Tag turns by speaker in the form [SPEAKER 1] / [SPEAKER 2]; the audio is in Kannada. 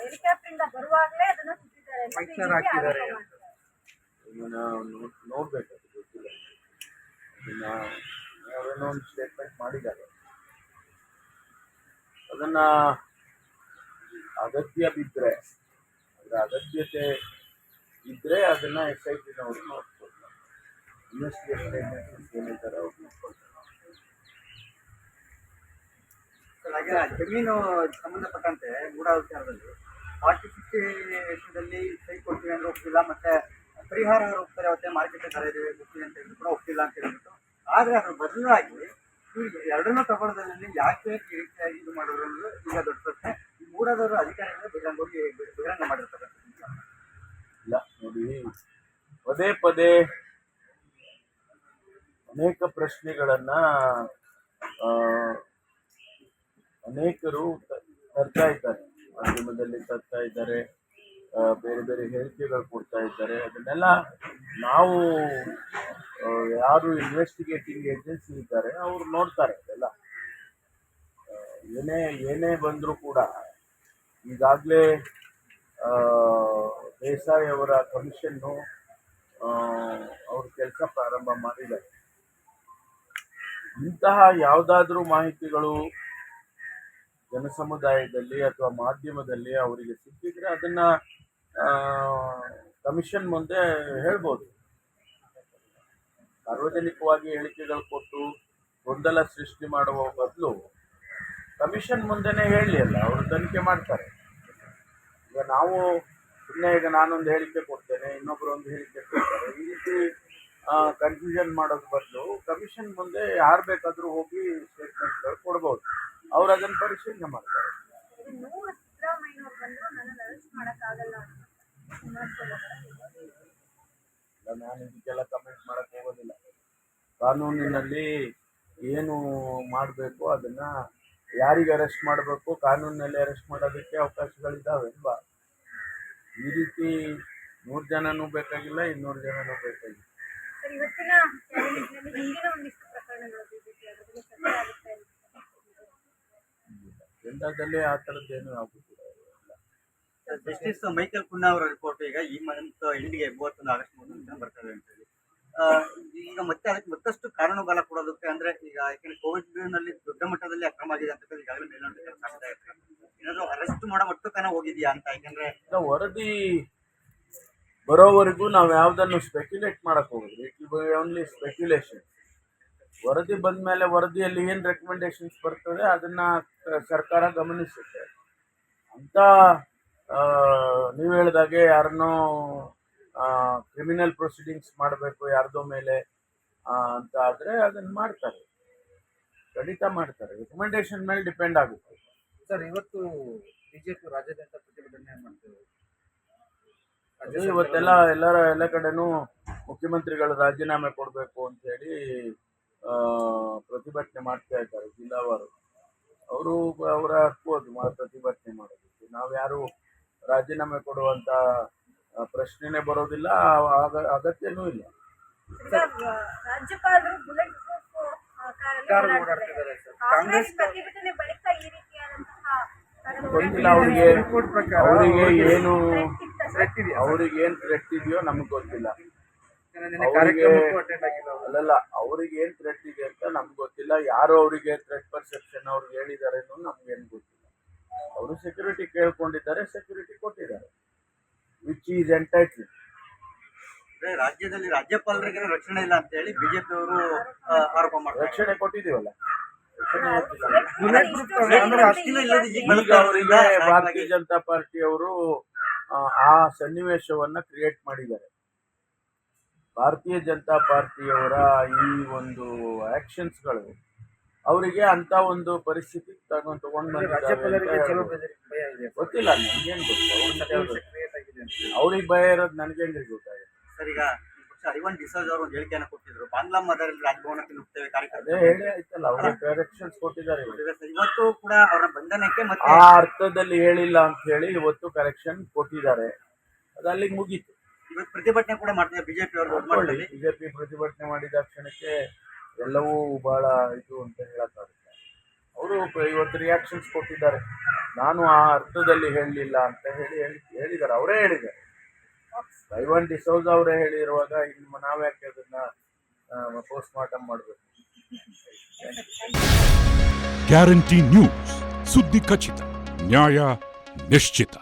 [SPEAKER 1] ಹೆಲಿಕಾಪ್ಟರ್ ಇಂದ ಬರುವಾಗಲೇ ಅದನ್ನ ಸುಟ್ಟಿದ್ದಾರೆ ಅಂತ
[SPEAKER 2] ಮೈಕ್ನರ್ ಹಾಕಿದ್ದಾರೆ.
[SPEAKER 3] ನೋಡ್ಬೇಕು, ಅದು ಗೊತ್ತಿಲ್ಲ. ಅದನ್ನ ಅವರೇನೋ ಒಂದು ಸ್ಟೇಟ್ಮೆಂಟ್ ಮಾಡಿದ್ದಾರೆ. ಅದನ್ನ ಅಗತ್ಯ ಬಿದ್ದರೆ, ಅದರ ಅಗತ್ಯತೆ ಇದ್ರೆ ಅದನ್ನ SIT-ನವರು ನೋಡ್ಕೊಳ್ತಾರೆ. ಇನ್ವೆಸ್ಟಿಗೇಷನ್ ಏಜೆನ್ಸೀಸ್ ಏನಿದ್ದಾರೆ ಅವ್ರು ನೋಡ್ಕೊಳ್ತಾರೆ.
[SPEAKER 2] ಜಮೀನು ಸಂಬಂಧಪಟ್ಟಂತೆ ಮೂಢ ವಿಚಾರದಲ್ಲಿ 40-50 ವಿಷಯದಲ್ಲಿ ಸೈ ಕೊಡ್ತೀವಿ ಅಂದ್ರೆ ಒಪ್ಪಿಲ್ಲ, ಮತ್ತೆ ಪರಿಹಾರ ಹೋಗ್ತಾರೆ ಅವತ್ತೆ ಮಾರ್ಕೆಟ್ ದರ ಇದೆ ಗೊತ್ತಿದೆ ಅಂತ ಹೇಳಿದ್ರು ಕೂಡ ಒಪ್ಪಿಲ್ಲ ಅಂತ ಹೇಳ್ಬಿಟ್ಟು. ಆದರೆ ಅದ್ರ ಬದಲಾಗಿ ಇವ್ರಿಗೆ ಎರಡನ್ನೂ ತಗೊಳ್ಳೋದ್ರಲ್ಲಿ ಯಾಕೆ ಈ ರೀತಿಯಾಗಿ ಇದು ಮಾಡೋದು ಅನ್ನೋದು ಈಗ ದೊಡ್ಡ ಪ್ರಶ್ನೆ. ಈ ಮೂಢದವರು ಅಧಿಕಾರಿಗಳು ಬಹಿರಂಗ ಮಾಡಿರ್ತಾರೆ.
[SPEAKER 3] ಇಲ್ಲ ನೋಡಿ, ಪದೇ ಪದೇ ಅನೇಕ ಪ್ರಶ್ನೆಗಳನ್ನ ಅನೇಕರು ತರ್ತಾ ಇದ್ದಾರೆ, ಮಾಧ್ಯಮದಲ್ಲಿ ತರ್ತಾ ಇದ್ದಾರೆ, ಬೇರೆ ಬೇರೆ ಹೇಳಿಕೆಗಳು ಕೊಡ್ತಾ ಇದ್ದಾರೆ. ಅದನ್ನೆಲ್ಲ ನಾವು ಯಾರು ಇನ್ವೆಸ್ಟಿಗೇಟಿಂಗ್ ಏಜೆನ್ಸಿ ಇದ್ದಾರೆ ಅವರು ನೋಡ್ತಾರೆ. ಅದೆಲ್ಲ ಏನೇ ಬಂದರೂ ಕೂಡ ಈಗಾಗಲೇ ದೇಸಾಯಿ ಅವರ ಕಮಿಷನ್ನು ಅವ್ರ ಕೆಲಸ ಪ್ರಾರಂಭ ಮಾಡಿದ್ದಾರೆ. ಇಂತಹ ಯಾವುದಾದ್ರೂ ಮಾಹಿತಿಗಳು ಜನಸಮುದಾಯದಲ್ಲಿ ಅಥವಾ ಮಾಧ್ಯಮದಲ್ಲಿ ಅವರಿಗೆ ಸಿಕ್ಕಿದ್ರೆ ಅದನ್ನ ಕಮಿಷನ್ ಮುಂದೆ ಹೇಳ್ಬೋದು. ಸಾರ್ವಜನಿಕವಾಗಿ ಹೇಳಿಕೆಗಳು ಕೊಟ್ಟು ಗೊಂದಲ ಸೃಷ್ಟಿ ಮಾಡುವ ಬದಲು ಕಮಿಷನ್ ಮುಂದೆನೇ ಹೇಳಲಿ ಅಲ್ಲ, ಅವರು ತನಿಖೆ ಮಾಡ್ತಾರೆ. ಈಗ ನಾವು ಸುಮ್ಮನೆ ಈಗ ನಾನೊಂದು ಹೇಳಿಕೆ ಕೊಡ್ತೇನೆ, ಇನ್ನೊಬ್ಬರು ಒಂದು ಹೇಳಿಕೆ ಕೊಡ್ತಾರೆ, ಈ ರೀತಿ ಕನ್ಫ್ಯೂಷನ್ ಮಾಡೋದ್ರ ಬದಲು ಕಮಿಷನ್ ಮುಂದೆ ಯಾರು ಬೇಕಾದರೂ ಹೋಗಿ ಸ್ಟೇಟ್ಮೆಂಟ್ಗಳು ಕೊಡ್ಬೋದು. ಅವ್ರು ಅದನ್ನು ಪರಿಶೀಲನೆ ಮಾಡ್ತಾರೆ. ನಾನು ಇದಕ್ಕೆಲ್ಲ ಕಮೆಂಟ್ ಮಾಡಕ್ ಹೋಗೋದಿಲ್ಲ. ಕಾನೂನಿನಲ್ಲಿ ಏನು ಮಾಡಬೇಕು ಅದನ್ನ ಯಾರಿಗೆ ಅರೆಸ್ಟ್ ಮಾಡಬೇಕು, ಕಾನೂನಿನಲ್ಲಿ ಅರೆಸ್ಟ್ ಮಾಡೋದಕ್ಕೆ ಅವಕಾಶಗಳಿದ್ದಾವೆ ಅಲ್ವಾ? ಈ ರೀತಿ 100 ಜನನೂ ಬೇಕಾಗಿಲ್ಲ, 200 ಜನನೂ ಬೇಕಾಗಿಲ್ಲ. ಜನರಲ್ಲಿ ಆ ಥರದ್ದೇನು ಆಗುತ್ತಿಲ್ಲ.
[SPEAKER 2] ಜಸ್ಟಿಸ್ ಮೈಕಲ್ ಕುನ್ನಾ ಅವರ ರಿಪೋರ್ಟ್ ಈಗ ಈ ಮಂತ್ ಎಂಡಿಗೆ 31 ಆಗಸ್ಟ್ ಬರ್ತದೆ ಅಂತ ಹೇಳಿ, ಈಗ ಮತ್ತೆ ಅದಕ್ಕೆ ಮತ್ತಷ್ಟು ಕಾನೂನು ಬಲ ಕೊಡೋದಕ್ಕೆ ಅಂದ್ರೆ ಈಗ ಯಾಕಂದ್ರೆ ಕೋವಿಡ್ ನಲ್ಲಿ ದೊಡ್ಡ ಮಟ್ಟದಲ್ಲಿ ಅಕ್ರಮ ಆಗಿದೆ ಅಂತ ಈಗಾಗಲೇ ಮೇಲ್ನೋಟಕ್ಕೆ ಸಾಕ್ತಾ ಇರ್ತಾರೆ. ಏನಾದ್ರು ಅರೆಸ್ಟ್ ಮಾಡೋ ಮಟ್ಟಕ್ಕನ ಹೋಗಿದ್ಯಾ ಅಂತ? ಯಾಕಂದ್ರೆ
[SPEAKER 3] ವರದಿ ಬರೋವರೆಗೂ ನಾವು ಯಾವುದನ್ನು ಸ್ಪೆಕ್ಯುಲೇಟ್ ಮಾಡಕ್ ಹೋಗಿದ್ವಿ. It will be only speculation. ವರದಿ ಬಂದ ಮೇಲೆ ವರದಿಯಲ್ಲಿ ಏನು ರೆಕಮೆಂಡೇಶನ್ಸ್ ಬರ್ತದೆ ಅದನ್ನ ಸರ್ಕಾರ ಗಮನಿಸುತ್ತೆ ಅಂತ. ನೀವು ಹೇಳಿದಾಗೆ ಯಾರನ್ನೋ ಕ್ರಿಮಿನಲ್ ಪ್ರೊಸೀಡಿಂಗ್ಸ್ ಮಾಡಬೇಕು ಯಾರ್ದೋ ಮೇಲೆ ಅಂತ ಆದರೆ ಅದನ್ನು ಮಾಡ್ತಾರೆ, ಖಂಡಿತ ಮಾಡ್ತಾರೆ. ರೆಕಮೆಂಡೇಶನ್ ಮೇಲೆ ಡಿಪೆಂಡ್ ಆಗುತ್ತೆ.
[SPEAKER 2] ಸರ್, ಇವತ್ತು ಬಿಜೆಪಿ ರಾಜ್ಯಾದ್ಯಂತ ಪ್ರತಿಭಟನೆ ಮಾಡ್ತೇವೆ.
[SPEAKER 3] ಇವತ್ತೆಲ್ಲ ಎಲ್ಲ ಕಡೆನೂ ಮುಖ್ಯಮಂತ್ರಿಗಳು ರಾಜೀನಾಮೆ ಕೊಡಬೇಕು ಅಂತ ಹೇಳಿ ಪ್ರತಿಭಟನೆ ಮಾಡ್ತಾ ಇದ್ದಾರೆ ಜಿಲ್ಲಾವಾರು. ಅವರು ಅವರ ಹಕ್ಕು ಅದು ಪ್ರತಿಭಟನೆ ಮಾಡೋದಕ್ಕೆ. ನಾವು ಯಾರು ರಾಜೀನಾಮೆ ಕೊಡುವಂತ ಪ್ರಶ್ನೆನೇ ಬರೋದಿಲ್ಲ, ಅಗತ್ಯನೂ ಇಲ್ಲ.
[SPEAKER 1] ರಾಜ್ಯಪಾಲರು ಬುಲೆಟ್
[SPEAKER 3] ಗೊತ್ತಿಲ್ಲ ಅವ್ರಿಗೆ ಏನು ಥ್ರೆಟ್ ಇದೆಯೋ ನಮ್ಗೆ ಗೊತ್ತಿಲ್ಲ. ಅಲ್ಲಲ್ಲ, ಅವ್ರಿಗೆ ಏನ್ ಥ್ರೆಟ್ ಇದೆ ಅಂತ ನಮ್ಗೆ ಗೊತ್ತಿಲ್ಲ. ಯಾರು ಅವರಿಗೆ ಥ್ರೆಟ್ ಪರ್ಸೆಪ್ಷನ್ ಅವ್ರಿಗೆ ಹೇಳಿದ್ದಾರೆ ಅನ್ನೋದು ನಮ್ಗೇನು ಗೊತ್ತಿಲ್ಲ. ಅವರು ಸೆಕ್ಯೂರಿಟಿ ಕೇಳ್ಕೊಂಡಿದ್ದಾರೆ, ಸೆಕ್ಯೂರಿಟಿ ಕೊಟ್ಟಿದ್ದಾರೆ, ವಿಚ್ ಈಸ್ ಎಂಟೈಟ್ಲ್ಡ್.
[SPEAKER 2] ರಾಜ್ಯದಲ್ಲಿ ರಾಜ್ಯಪಾಲರಿಗೆ ರಕ್ಷಣೆ ಇಲ್ಲ ಅಂತ ಹೇಳಿ ಬಿಜೆಪಿ ಅವರು ಆರೋಪ ಮಾಡ್ತಾರೆ.
[SPEAKER 3] ರಕ್ಷಣೆ ಕೊಟ್ಟಿದೀವಲ್ಲ,
[SPEAKER 2] ಈಗ
[SPEAKER 3] ಅವರಿಗೆ ಭಾರತೀಯ ಜನತಾ ಪಾರ್ಟಿ ಅವರು ಆ ಸನ್ನಿವೇಶವನ್ನ ಕ್ರಿಯೇಟ್ ಮಾಡಿದ್ದಾರೆ. ಭಾರತೀಯ ಜನತಾ ಪಾರ್ಟಿಯವರ ಈ ಒಂದು ಆಕ್ಷನ್ಸ್ಗಳು ಅವರಿಗೆ ಅಂತ ಒಂದು ಪರಿಸ್ಥಿತಿ ತಗೊಂಡು ಗೊತ್ತಿಲ್ಲ. ನನ್ಗೇನು ಗೊತ್ತು ಅವ್ರಿಗೆ ಭಯ ಇರೋದು ನನ್ಗೇನ್ರಿ ಗೊತ್ತಾಗುತ್ತೆ.
[SPEAKER 2] ಸರ್, ಈಗ ಐವನ್ ಡಿಸೋಜ್ ಅವರು ಒಂದು ಹೇಳಿಕೆಯನ್ನು ಕೊಟ್ಟಿದ್ರು, ಬಾಂಗ್ಲಾ ಮದರಲ್ಲಿ ರಾಜಭವನಕ್ಕೆ ನುಗ್ತೇವೆ ಕಾರ್ಯಕ್ರಮ
[SPEAKER 3] ಹೇಳಿ ಆಯ್ತಲ್ಲ, ಅವ್ರಿಗೆ ಡೈರೆಕ್ಷನ್ಸ್ ಕೊಟ್ಟಿದ್ದಾರೆ.
[SPEAKER 2] ಇವತ್ತು ಕೂಡ ಅವರ ಬಂಧನಕ್ಕೆ ಮತ್ತೆ
[SPEAKER 3] ಆ ಅರ್ಥದಲ್ಲಿ ಹೇಳಿಲ್ಲ ಅಂತ ಹೇಳಿ ಇವತ್ತು ಕರೆಕ್ಷನ್ ಕೊಟ್ಟಿದ್ದಾರೆ. ಅದು ಅಲ್ಲಿಗೆ ಮುಗೀತು.
[SPEAKER 2] ಇವತ್ತು ಪ್ರತಿಭಟನೆ ಕೂಡ ಮಾಡ್ತಿದ್ದಾರೆ ಬಿಜೆಪಿ ಅವರು.
[SPEAKER 3] ಬಿಜೆಪಿ ಪ್ರತಿಭಟನೆ ಮಾಡಿದ ಕ್ಷಣಕ್ಕೆ ಎಲ್ಲವೂ ಬಹಳ ಇದು ಅಂತ ಹೇಳಕ್ಕಾಗುತ್ತೆ. ಅವರು ಇವತ್ತು ರಿಯಾಕ್ಷನ್ಸ್ ಕೊಟ್ಟಿದ್ದಾರೆ. ನಾನು ಆ ಅರ್ಥದಲ್ಲಿ ಹೇಳಲಿಲ್ಲ ಅಂತ ಹೇಳಿದ್ದಾರೆ, ಅವರೇ ಹೇಳಿದ್ದಾರೆ. ಐವನ್ ಡಿಸೋಜ ಅವರೇ ಹೇಳಿರುವಾಗ ಇನ್ನು ನಾವ್ಯಾಕೆ ಅದನ್ನ ಪೋಸ್ಟ್ ಮಾರ್ಟಮ್ ಮಾಡಬೇಕು?
[SPEAKER 4] ಗ್ಯಾರಂಟಿ ನ್ಯೂಸ್, ಸುದ್ದಿ ಖಚಿತ, ನ್ಯಾಯ ನಿಶ್ಚಿತ.